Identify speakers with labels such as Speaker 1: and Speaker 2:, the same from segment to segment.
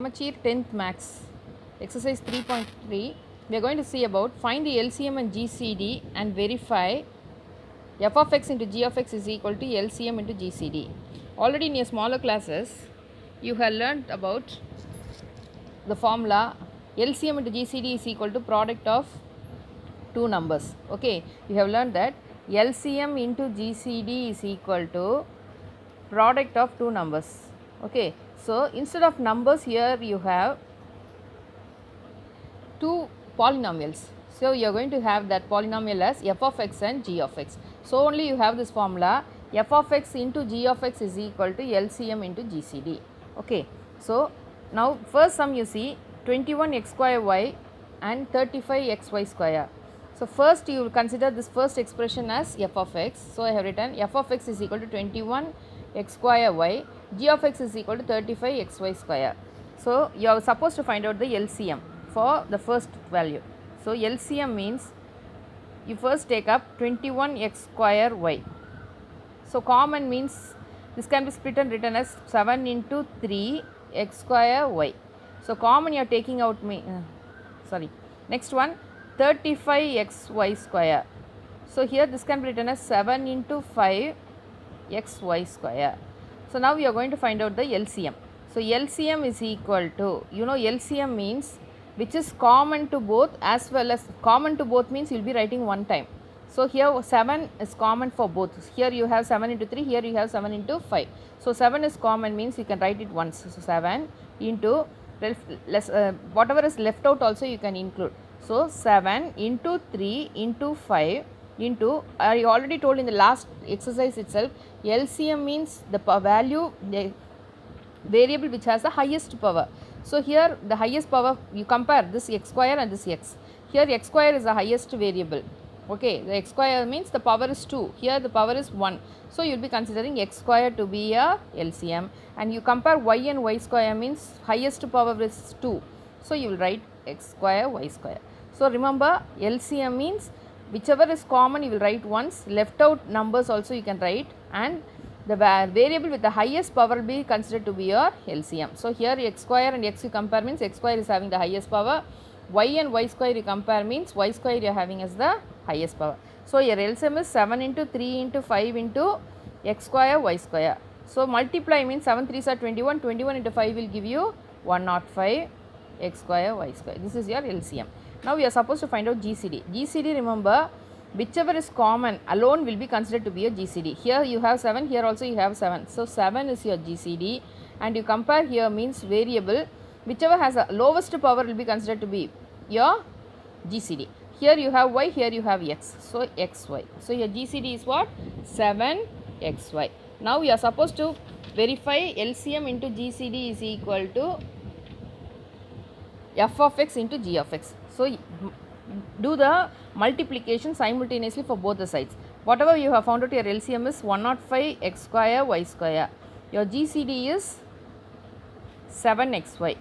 Speaker 1: Samacheer 10th Max exercise 3.3 we are going to see about find the LCM and GCD and verify f of x into g of x is equal to LCM into GCD. Already in your smaller classes you have learned about the formula LCM into GCD is equal to product of two numbers. Okay, you have learned that LCM into GCD is equal to product of two numbers. Okay, so instead of numbers here you have two polynomials. So you are going to have that polynomial as f of x and g of x. So only you have this formula f of x into g of x is equal to LCM into GCD. Okay, so now first sum you see 21x square y and 35xy square. So first you will consider this first expression as f of x. So I have written f of x is equal to 21x square y, g of x is equal to 35xy square. So you are supposed to find out the LCM for the first value. So LCM means you first take up 21x square y. So common means this can be split and written as 7 into 3 x square y. So common you are taking out next one 35xy square. So here this can be written as 7 into 5 xy square. So now we are going to find out the LCM. So LCM is equal to, LCM means which is common to both, as well as common to both means you will be writing one time. So here 7 is common for both. Here you have 7 into 3, here you have 7 into 5. So 7 is common means you can write it once. So 7 into whatever is left out also you can include. So 7 into 3 into 5 into, I already told in the last exercise itself, LCM means the value, the variable which has the highest power. So here the highest power, you compare this x square and this x. Here x square is the highest variable. Okay, the x square means the power is 2, here the power is 1. So you will be considering x square to be a LCM, and you compare y and y square means highest power is 2. So you will write x square y square. So remember LCM means whichever is common you will write once, left out numbers also you can write, and the variable with the highest power will be considered to be your LCM. So here x square and x you compare means x square is having the highest power, y and y square you compare means y square you are having as the highest power. So your LCM is 7 into 3 into 5 into x square y square. So multiply means 7 3s are 21, 21 into 5 will give you 105 x square y square. This is your LCM. Now we are supposed to find out GCD. GCD, remember, whichever is common alone will be considered to be a GCD. Here you have 7, here also you have 7. So 7 is your GCD, and you compare here means variable, whichever has the lowest power will be considered to be your GCD. Here you have y, here you have x. So xy. So your GCD is what? 7xy. Now we are supposed to verify LCM into GCD is equal to f of x into g of x. So do the multiplication simultaneously for both the sides. Whatever you have found out, your LCM is 105 x square y square. Your GCD is 7xy.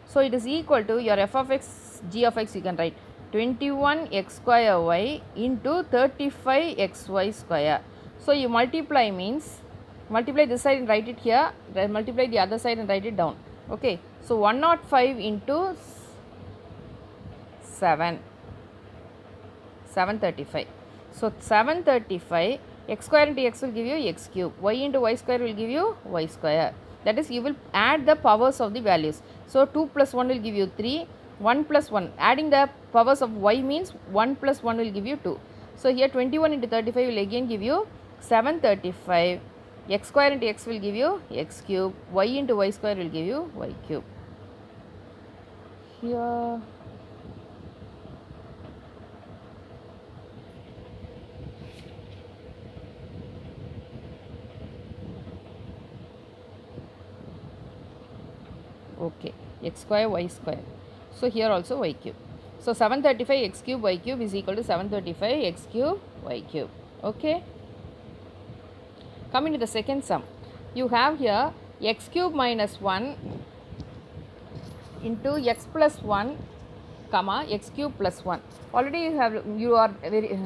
Speaker 1: So it is equal to your f of x, g of x you can write 21 x square y into 35 xy square. So you multiply means, multiply this side and write it here, multiply the other side and write it down. Okay, so 105 into 735. So 735, x square into x will give you x cube, y into y square will give you y square. That is, you will add the powers of the values. So 2 plus 1 will give you 3, 1 plus 1, adding the powers of y means 1 plus 1 will give you 2. So here 21 into 35 will again give you 735, x square into x will give you x cube, y into y square will give you y cube. Here okay, x square y square. So here also y cube. So 735 x cube y cube is equal to 735 x cube y cube. Okay. Coming to the second sum, you have here x cube minus 1 into x plus 1 comma x cube plus 1. Already you are very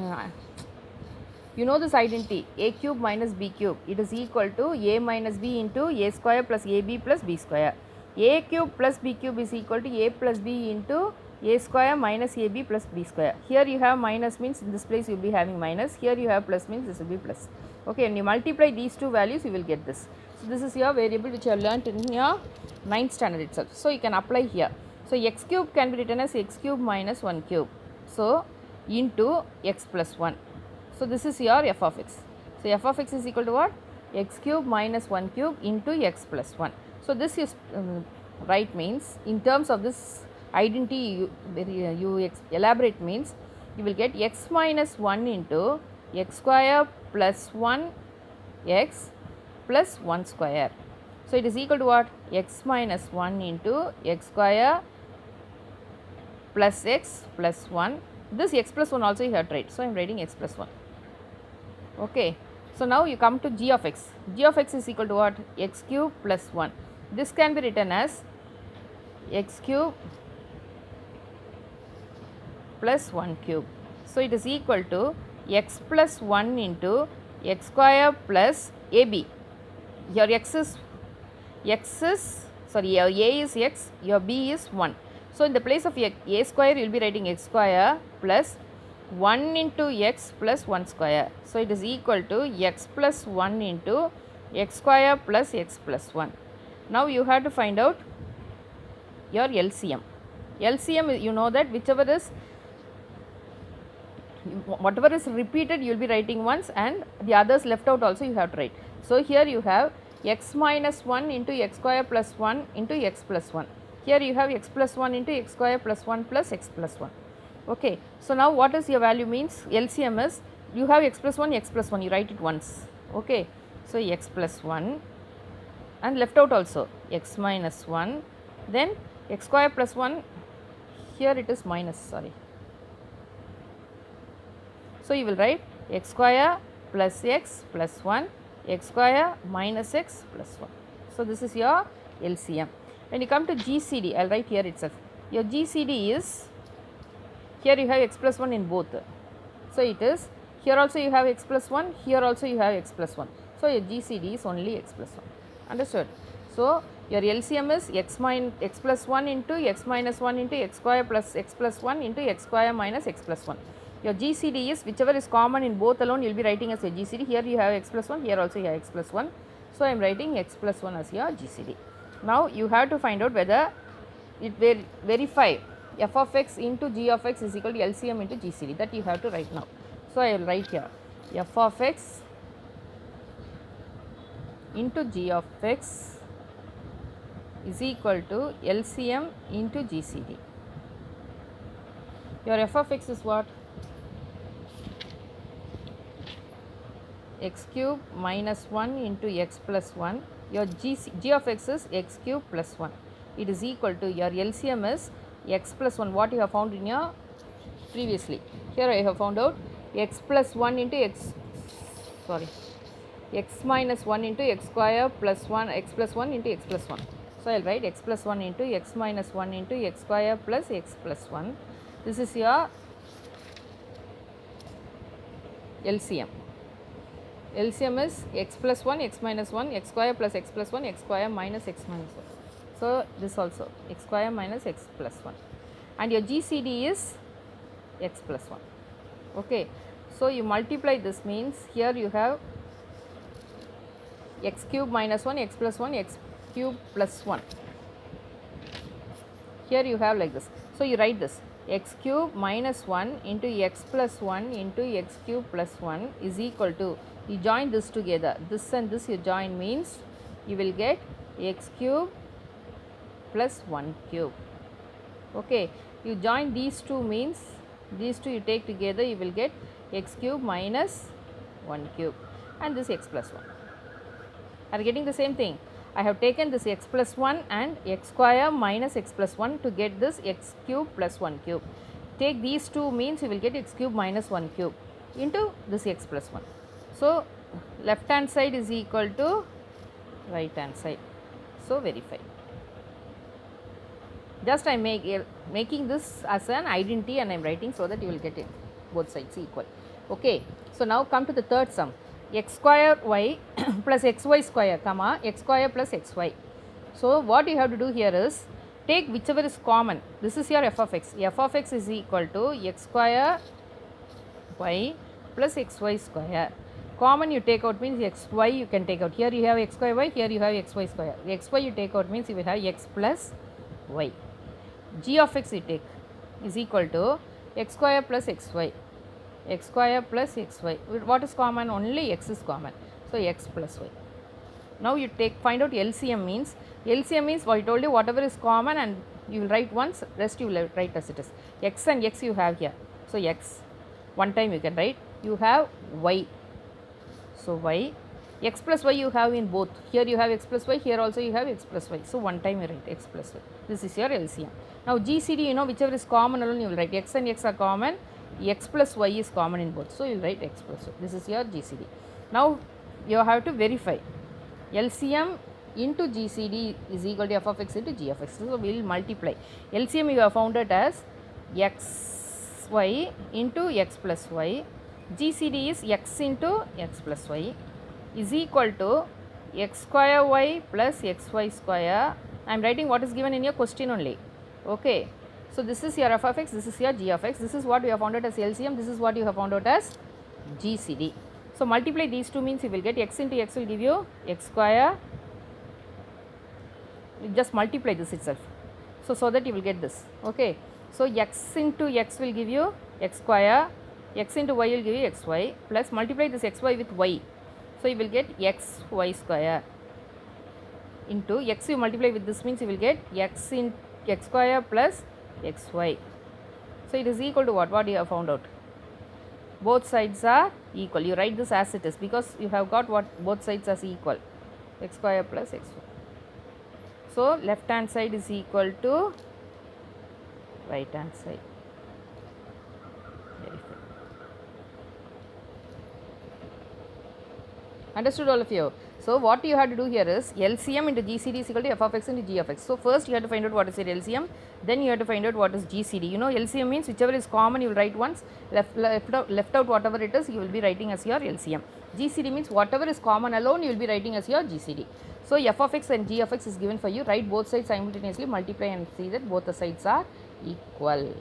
Speaker 1: you know this identity, a cube minus b cube, it is equal to a minus b into a square plus ab plus b square. a cube plus b cube is equal to a plus b into a square minus ab plus b square. Here you have minus means in this place you will be having minus, here you have plus means this will be plus. Okay, and you multiply these two values you will get this. So, this is your variable which you have learnt in your 9th standard itself. So, you can apply here. So, x cube can be written as x cube minus 1 cube. So, into x plus 1. So, this is your f of x. So, f of x is equal to what? X cube minus 1 cube into x plus 1. So, this is right means in terms of this identity you elaborate means you will get x minus 1 into x square plus 1 x plus 1 square. So, it is equal to what? X minus 1 into x square plus x plus 1. This x plus 1 also you have tried. So, I am writing x plus 1. Okay. So, now you come to g of x. G of x is equal to what? X cube plus 1. This can be written as x cube plus 1 cube. So, it is equal to x plus 1 into x square plus ab. Your your a is x, your b is 1. So, in the place of a square you will be writing x square plus 1 into x plus 1 square. So, it is equal to x plus 1 into x square plus x plus 1. Now, you have to find out your LCM. LCM you know that whatever is repeated you will be writing once and the others left out also you have to write. So, here you have x minus 1 into x square plus 1 into x plus 1. Here you have x plus 1 into x square plus 1 plus x plus 1. Okay. So, now what is your value means? LCM is you have x plus 1, you write it once. Okay. So, x plus 1 and left out also x minus 1, then x square plus 1, here it is minus, sorry. So, you will write x square plus x plus 1, x square minus x plus 1. So, this is your LCM. When you come to GCD, I will write here itself. Your GCD is, here you have x plus 1 in both. So, it is, here also you have x plus 1, here also you have x plus 1. So, your GCD is only x plus 1. Understood? So, your LCM is x plus 1 into x minus 1 into x square plus x plus 1 into x square minus x plus 1. Your GCD is whichever is common in both alone you will be writing as a GCD. Here you have x plus 1, here also you have x plus 1. So, I am writing x plus 1 as your GCD. Now, you have to find out whether it will verify f of x into g of x is equal to LCM into GCD, that you have to write now. So, I will write here f of x into g of x is equal to LCM into GCD. Your f of x is what? X cube minus 1 into x plus 1. Your g of x is x cube plus 1. It is equal to your LCM is x plus 1, what you have found in your previously. Here I have found out x plus 1 into x minus 1 into x square plus 1 x plus 1 into x plus 1. So, I will write x plus 1 into x minus 1 into x square plus x plus 1. This is your LCM. LCM is x plus 1, x minus 1, x square plus x plus 1, x square minus x minus 1. So, this also x square minus x plus 1 and your GCD is x plus 1. Okay. So, you multiply this means here you have x cube minus 1, x plus 1, x cube plus 1. Here you have like this. So, you write this x cube minus 1 into x plus 1 into x cube plus 1 is equal to, you join this together, this and this you join means you will get x cube plus 1 cube. Okay. You join these two means these two you take together you will get x cube minus 1 cube and this x plus 1. Are you getting the same thing? I have taken this x plus 1 and x square minus x plus 1 to get this x cube plus 1 cube. Take these two means you will get x cube minus 1 cube into this x plus 1. So, left hand side is equal to right hand side. So, verify. Just I am making this as an identity and I am writing so that you will get it both sides equal. Okay. So, now come to the third sum, x square y plus xy square comma x square plus xy. So what you have to do here is take whichever is common. This is your f of x. F of x is equal to x square y plus xy square. Common you take out means xy you can take out. Here you have x square y, here you have xy square. Xy you take out means you will have x plus y. G of x you take is equal to x square plus xy. X square plus xy. What is common? Only x is common. So x plus y. Now you find out LCM means what I told you, whatever is common and you will write once, rest you will write as it is. X and x you have here. So x, one time you can write. You have y. So y, x plus y you have in both. Here you have x plus y, here also you have x plus y. So one time you write x plus y. This is your LCM. Now GCD, you know, whichever is common alone you will write. X and x are common, x plus y is common in both. So you will write x plus y. This is your GCD. Now you have to verify. LCM into GCD is equal to f of x into g of x. So we will multiply. LCM you have found it as xy into x plus y. GCD is x into x plus y is equal to x square y plus xy square. I am writing what is given in your question only. Okay. So this is your f of x, this is your g of x, this is what we have found out as LCM, this is what you have found out as GCD. So multiply these two means you will get x into x will give you x square. You just multiply this itself. So that you will get this. Okay. So x into x will give you x square, x into y will give you xy, plus multiply this xy with y. So you will get xy square into x you multiply with this means you will get x in x square plus xy. So it is equal to what? What you have found out? Both sides are equal. You write this as it is because you have got what? Both sides as equal. X square plus xy. So left hand side is equal to right hand side. Verify. Understood all of you? So what you have to do here is LCM into GCD is equal to f of x into g of x. So first you have to find out what is your LCM, then you have to find out what is GCD. You know LCM means whichever is common you will write once, left out whatever it is you will be writing as your LCM. GCD means whatever is common alone you will be writing as your GCD. So f of x and g of x is given for you. Write both sides simultaneously, multiply and see that both the sides are equal.